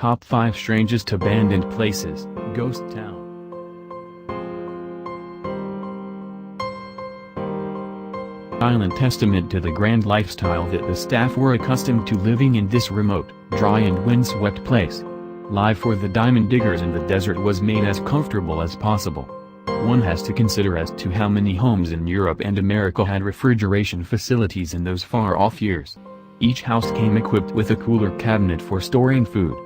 Top 5 Strangest Abandoned Places, Ghost Town. Silent testament to the grand lifestyle that the staff were accustomed to living in this remote, dry and windswept place. Life for the diamond diggers in the desert was made as comfortable as possible. One has to consider as to how many homes in Europe and America had refrigeration facilities in those far-off years. Each house came equipped with a cooler cabinet for storing food.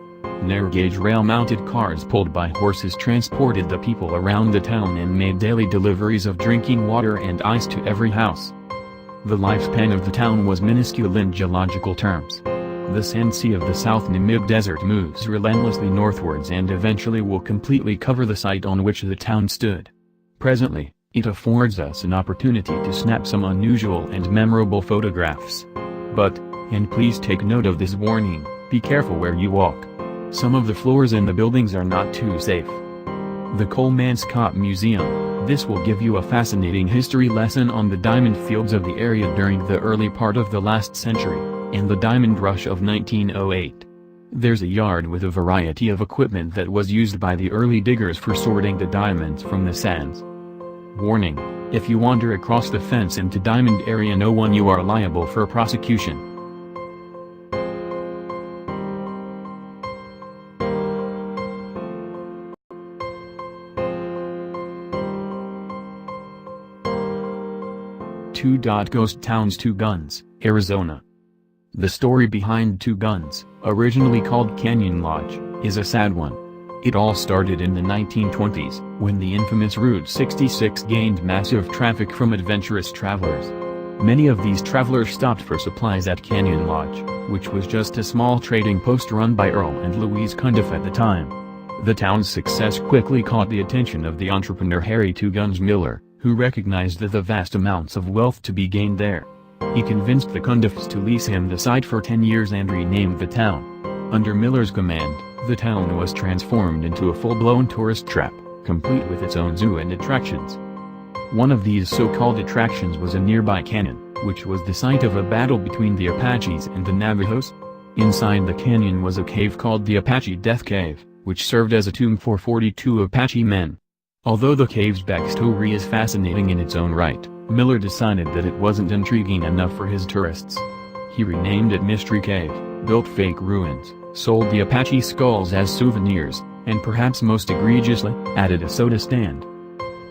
Narrow-gauge rail-mounted cars pulled by horses transported the people around the town and made daily deliveries of drinking water and ice to every house. The lifespan of the town was minuscule in geological terms. The sand sea of the South Namib Desert moves relentlessly northwards and eventually will completely cover the site on which the town stood. Presently, it affords us an opportunity to snap some unusual and memorable photographs. But, and please take note of this warning, be careful where you walk. Some of the floors in the buildings are not too safe. The Coleman's-Cop Museum. This will give you a fascinating history lesson on the diamond fields of the area during the early part of the last century, and the diamond rush of 1908. There's a yard with a variety of equipment that was used by the early diggers for sorting the diamonds from the sands. Warning: if you wander across the fence into diamond area, you are liable for prosecution. Ghost Towns. Two Guns, Arizona. The story behind Two Guns, originally called Canyon Lodge, is a sad one. It all started in the 1920s, when the infamous Route 66 gained massive traffic from adventurous travelers. Many of these travelers stopped for supplies at Canyon Lodge, which was just a small trading post run by Earl and Louise Cundiff at the time. The town's success quickly caught the attention of the entrepreneur Harry Two Guns Miller, who recognized the vast amounts of wealth to be gained there. He convinced the Cundiffs to lease him the site for 10 years and renamed the town. Under Miller's command, the town was transformed into a full-blown tourist trap, complete with its own zoo and attractions. One of these so-called attractions was a nearby canyon, which was the site of a battle between the Apaches and the Navajos. Inside the canyon was a cave called the Apache Death Cave, which served as a tomb for 42 Apache men. Although the cave's backstory is fascinating in its own right, Miller decided that it wasn't intriguing enough for his tourists. He renamed it Mystery Cave, built fake ruins, sold the Apache skulls as souvenirs, and perhaps most egregiously, added a soda stand.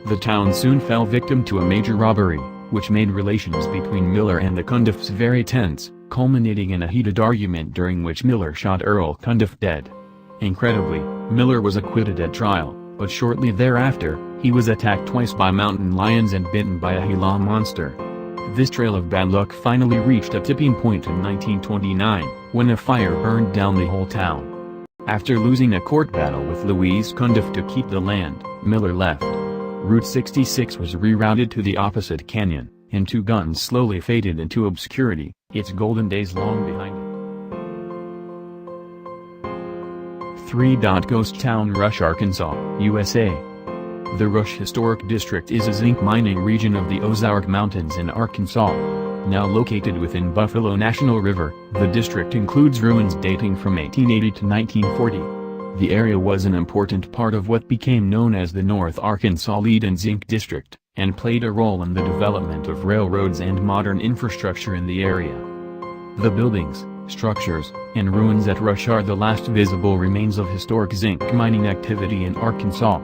The town soon fell victim to a major robbery, which made relations between Miller and the Cundiffs very tense, culminating in a heated argument during which Miller shot Earl Cundiff dead. Incredibly, Miller was acquitted at trial, but shortly thereafter, he was attacked twice by mountain lions and bitten by a Gila monster. This trail of bad luck finally reached a tipping point in 1929, when a fire burned down the whole town. After losing a court battle with Louise Cundiff to keep the land, Miller left. Route 66 was rerouted to the opposite canyon, and Two Guns slowly faded into obscurity, its golden days long behind it. 3. Ghost Town, Rush, Arkansas, USA. The Rush Historic District is a zinc mining region of the Ozark Mountains in Arkansas. Now located within Buffalo National River, the district includes ruins dating from 1880 to 1940. The area was an important part of what became known as the North Arkansas Lead and Zinc District, and played a role in the development of railroads and modern infrastructure in the area. The buildings, structures, and ruins at Rush are the last visible remains of historic zinc mining activity in Arkansas.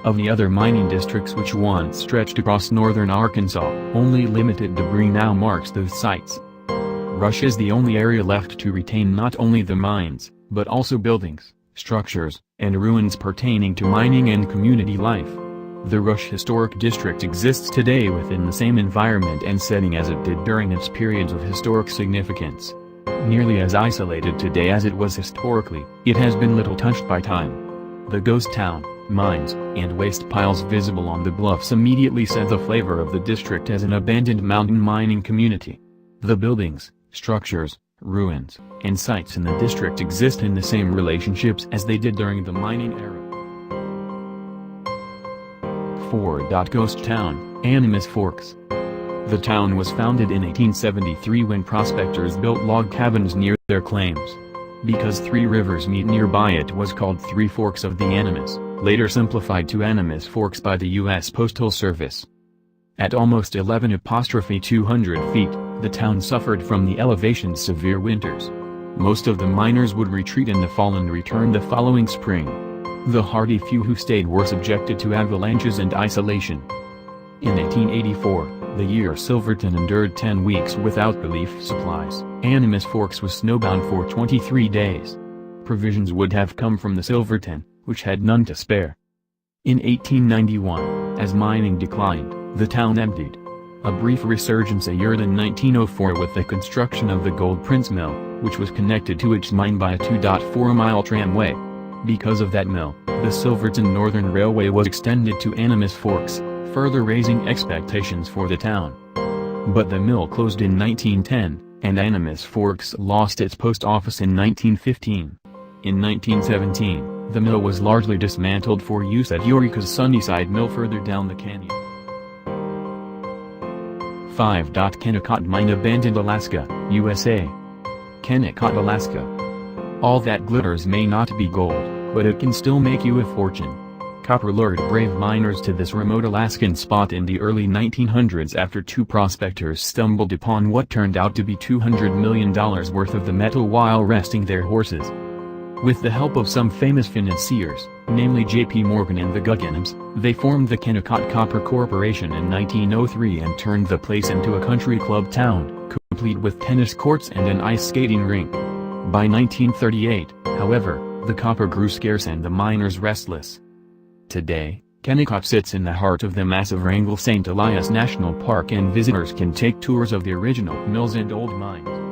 Of the other mining districts which once stretched across northern Arkansas, only limited debris now marks those sites. Rush is the only area left to retain not only the mines, but also buildings, structures, and ruins pertaining to mining and community life. The Rush Historic District exists today within the same environment and setting as it did during its periods of historic significance. Nearly as isolated today as it was historically, it has been little touched by time. The ghost town, mines, and waste piles visible on the bluffs immediately set the flavor of the district as an abandoned mountain mining community. The buildings, structures, ruins, and sites in the district exist in the same relationships as they did during the mining era. 4. Ghost Town, Animus Forks. The town was founded in 1873 when prospectors built log cabins near their claims. Because three rivers meet nearby, it was called Three Forks of the Animas, later simplified to Animas Forks by the U.S. Postal Service. At almost 11,200 feet, the town suffered from the elevation's severe winters. Most of the miners would retreat in the fall and return the following spring. The hardy few who stayed were subjected to avalanches and isolation. In 1884, the year Silverton endured 10 weeks without relief supplies, Animas Forks was snowbound for 23 days. Provisions would have come from the Silverton, which had none to spare. In 1891, as mining declined, the town emptied. A brief resurgence occurred in 1904 with the construction of the Gold Prince Mill, which was connected to its mine by a 2.4-mile tramway. Because of that mill, the Silverton Northern Railway was extended to Animas Forks, further raising expectations for the town. But the mill closed in 1910, and Animas Forks lost its post office in 1915. In 1917, the mill was largely dismantled for use at Eureka's Sunnyside Mill further down the canyon. 5. Kennecott Mine abandoned Alaska, USA. Kennecott, Alaska. All that glitters may not be gold, but it can still make you a fortune. Copper lured brave miners to this remote Alaskan spot in the early 1900s after two prospectors stumbled upon what turned out to be $200 million worth of the metal while resting their horses. With the help of some famous financiers, namely J.P. Morgan and the Guggenheims, they formed the Kennecott Copper Corporation in 1903 and turned the place into a country club town, complete with tennis courts and an ice skating rink. By 1938, however, the copper grew scarce and the miners restless. Today, Kennecott sits in the heart of the massive Wrangell St. Elias National Park, and visitors can take tours of the original mills and old mines.